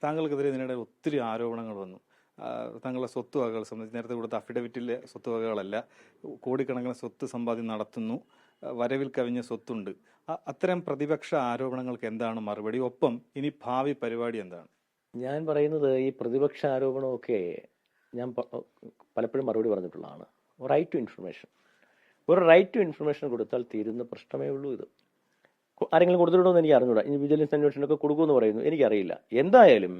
താങ്കൾക്കെതിരെ ഇതിനിടെ ഒത്തിരി ആരോപണങ്ങൾ വന്നു. താങ്കളുടെ സ്വത്തുവകകൾ സംബന്ധിച്ച് നേരത്തെ കൊടുത്ത അഫിഡവിറ്റിലെ സ്വത്തുവകകളല്ല, കോടിക്കണക്കിന് സ്വത്ത് സമ്പാദ്യം നടത്തുന്നു, വരവിൽ കവിഞ്ഞ സ്വത്തുണ്ട്. അത്തരം പ്രതിപക്ഷ ആരോപണങ്ങൾക്ക് എന്താണ് മറുപടി? ഒപ്പം ഇനി ഭാവി പരിപാടി എന്താണ്? ഞാൻ പറയുന്നത് ഈ പ്രതിപക്ഷ ആരോപണമൊക്കെ ഞാൻ പലപ്പോഴും മറുപടി പറഞ്ഞിട്ടുള്ളതാണ്. റൈറ്റ് ടു ഇൻഫർമേഷൻ, ഒരു റൈറ്റ് ടു ഇൻഫർമേഷൻ കൊടുത്താൽ തീരുന്ന പ്രശ്നമേ ഉള്ളൂ. ഇത് ആരെങ്കിലും കൊടുത്തിട്ടുണ്ടോ എന്ന് എനിക്ക് അറിഞ്ഞൂടാ. ഇനി വിജിലൻസ് അന്വേഷണമൊക്കെ കൊടുക്കുമെന്ന് പറയുന്നു, എനിക്കറിയില്ല. എന്തായാലും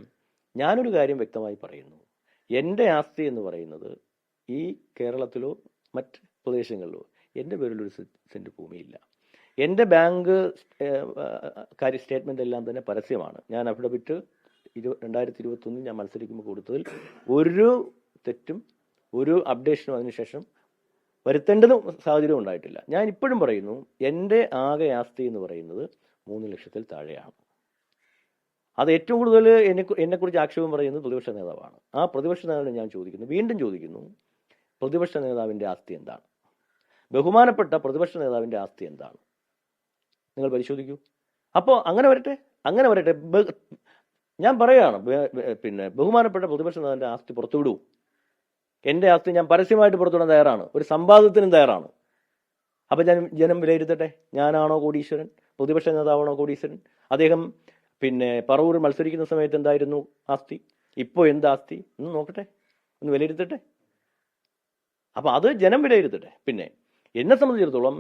ഞാനൊരു കാര്യം വ്യക്തമായി പറയുന്നു. എൻ്റെ ആസ്തി എന്ന് പറയുന്നത് ഈ കേരളത്തിലോ മറ്റ് പ്രദേശങ്ങളിലോ എൻ്റെ പേരിലൊരു സെൻറ്റ് ഭൂമിയില്ല. എൻ്റെ ബാങ്ക് സ്റ്റേറ്റ്മെൻ്റ് എല്ലാം തന്നെ പരസ്യമാണ്. ഞാൻ അഫിഡവിറ്റ് 2021 ഞാൻ മത്സരിക്കുമ്പോൾ കൊടുത്തതിൽ ഒരു തെറ്റും ഒരു അപ്ഡേഷനും അതിനുശേഷം വരുത്തേണ്ടത് സാഹചര്യം ഉണ്ടായിട്ടില്ല. ഞാൻ ഇപ്പോഴും പറയുന്നു, എൻ്റെ ആകെ ആസ്തി എന്ന് പറയുന്നത് 3 ലക്ഷത്തിൽ താഴെയാണ്. അത് ഏറ്റവും കൂടുതൽ എന്നെക്കുറിച്ച് ആക്ഷേപം പറയുന്നത് പ്രതിപക്ഷ നേതാവാണ്. ആ പ്രതിപക്ഷ നേതാവിനെ ഞാൻ വീണ്ടും ചോദിക്കുന്നു, പ്രതിപക്ഷ നേതാവിൻ്റെ ആസ്തി എന്താണ്? ബഹുമാനപ്പെട്ട പ്രതിപക്ഷ നേതാവിൻ്റെ ആസ്തി എന്താണ്? നിങ്ങൾ പരിശോധിക്കൂ. അപ്പോൾ അങ്ങനെ വരട്ടെ. ഞാൻ പറയുകയാണ്, പിന്നെ ബഹുമാനപ്പെട്ട പ്രതിപക്ഷ നേതാവിൻ്റെ ആസ്തി പുറത്തുവിടൂ. എൻ്റെ ആസ്തി ഞാൻ പരസ്യമായിട്ട് പുറത്തുവിടാൻ തയ്യാറാണ്, ഒരു സമ്പാദത്തിനും തയ്യാറാണ്. അപ്പം ജനം വിലയിരുത്തട്ടെ, ഞാനാണോ കോടീശ്വരൻ, പ്രതിപക്ഷ നേതാവാണോ കോടീശ്വരൻ? അദ്ദേഹം പിന്നെ പറവൂർ മത്സരിക്കുന്ന സമയത്ത് എന്തായിരുന്നു ആസ്തി, ഇപ്പോൾ എന്താ ആസ്തി എന്ന് നോക്കട്ടെ, ഒന്ന് വിലയിരുത്തട്ടെ. അപ്പം അത് ജനം വിലയിരുത്തട്ടെ. പിന്നെ എന്നെ സംബന്ധിച്ചിടത്തോളം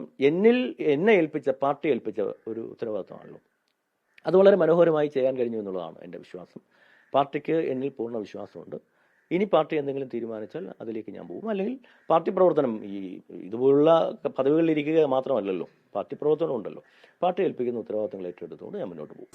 എന്നെ ഏൽപ്പിച്ച പാർട്ടി ഏൽപ്പിച്ച ഒരു ഉത്തരവാദിത്തമാണല്ലോ, അത് വളരെ മനോഹരമായി ചെയ്യാൻ കഴിഞ്ഞു എന്നുള്ളതാണ് എൻ്റെ വിശ്വാസം. പാർട്ടിക്ക് എന്നിൽ പൂർണ്ണ വിശ്വാസമുണ്ട്. ഇനി പാർട്ടി എന്തെങ്കിലും തീരുമാനിച്ചാൽ അതിലേക്ക് ഞാൻ പോകും. അല്ലെങ്കിൽ പാർട്ടി പ്രവർത്തനം ഇതുപോലുള്ള പദവികളിൽ ഇരിക്കുക മാത്രമല്ലല്ലോ, പാർട്ടി പ്രവർത്തനം ഉണ്ടല്ലോ. പാർട്ടി ഏൽപ്പിക്കുന്ന ഉത്തരവാദിത്തങ്ങൾ ഏറ്റെടുത്തുകൊണ്ട് ഞാൻ മുന്നോട്ട് പോകും.